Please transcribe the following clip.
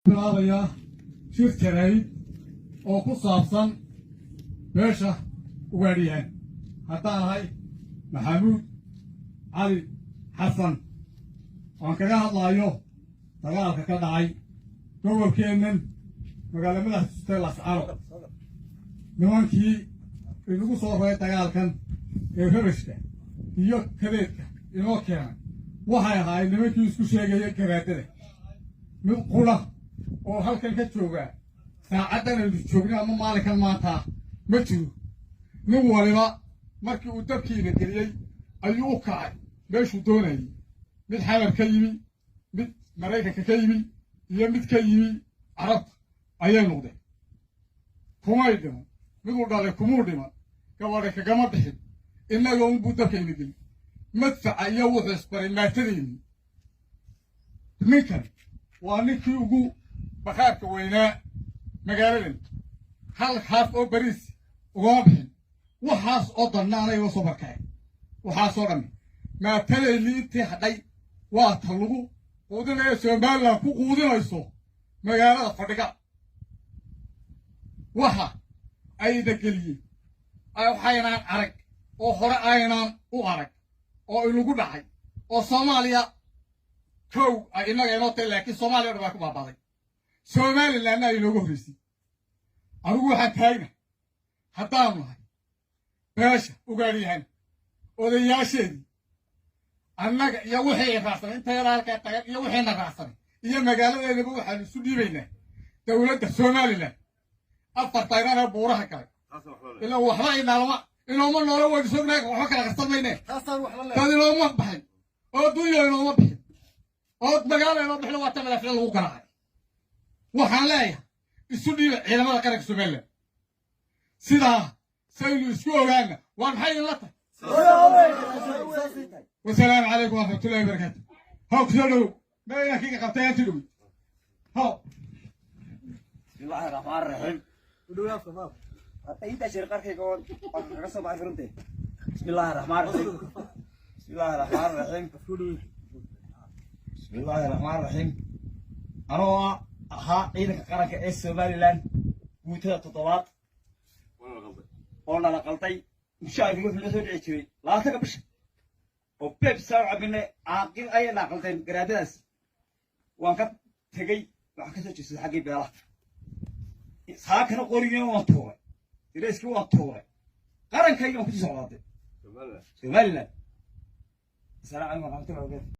bilaabaya shir jarayd oo ku saabsan beesha ugaadhiyaan haddaan ahay maxamuud cali xasan waan kaga hadlaayo dagaalka ka dhacay gobolkeennan magaala madaxdiisa lascaro nimankii inagu soo roray dagaalkan ee rabashka iyo kadeedka inoo keenay waxay ahaayeen nimankii isku sheegaya garaadada mid qura oo halkan ka jooga saacaddan aynu joogna ama maalinkan maanta ma jiro nin waliba markii uu dabkiina geliyey ayuu u kacay meeshuu doonayay mid xabar ka yimi mid maraykanka ka yimi iyo mid ka yimi carabta ayay noqdeen kumay dhiman miduu dhalay kumuu dhiman gabadha kagama bixin innaga unbuu dabkayna geli madfaca iyo wuxuu isbaray maatadayni ninkan waa ninkii ugu bakhaarka weynaa magaaladan hal haaf oo bariis ugama bixin waxaas oo danna anayga soo barkaceen waxaasoo dhammi maatadayni intii hadhay waa ta lagu quudinaya somalilan ku quudinayso magaalada fadhiga waxa ayda geliyey waxaynaan arag oo hore aynaan u arag oo inagu dhacay oo soomaaliya kow ay innaga inoo tahay laakiin soomaaliya o dhan baa ku baabaaday somalilanna ay inooga horraysay anigu waxaan taagna haddaanu nahay beesha ugaadhiyahan odayaasheedii annaga iyo wixii raacsanay inta yara halkaa tagan iyo wixiina raacsanay iyo magaaladeedaba waxaanu isu dhiibaynaa dowladda somalilan afar taynanee buuraha galay ilaa waxba inooma noola weynu sognaay waxba kala qarsan mayne dad inooma baxin oo dunya inooma bixin oo magaala inoo bixin waa ta madaxda lagu garaacay waxaan leeyahay isu dhiiba ciidamada qaranka somalilan sidaa saynu isku ogaana waa maxay idinla tahay wasalaamu calaykum waraxmatullahi wabarakaatu haw kusoo dhowow meeyaa kiga qabtay aanti dhowi haw bismillahi raxmaan raxiim inta shir qarkayga oo kaga soo baxay runtii bismillahi raxmaan raxiim bismillahi raxmaan raxiim bismillahi raxmaan raxiim anoo ahaa ciidanka qaranka ee somalilan guutada 7 oo nala qalday mushaarkii wuxuu la soo dhici jiray 20 bisha oo pepsi cabine caaqil ayay naqaldeen garaadadaas waan ka tegay waxaan ka soo jeestay xaggii beelaha saakana qorigeen waan tuuray direyskii waan tuuray qarankayga waan ku soo socday somaliland السلام عليكم ورحمة الله وبركاته.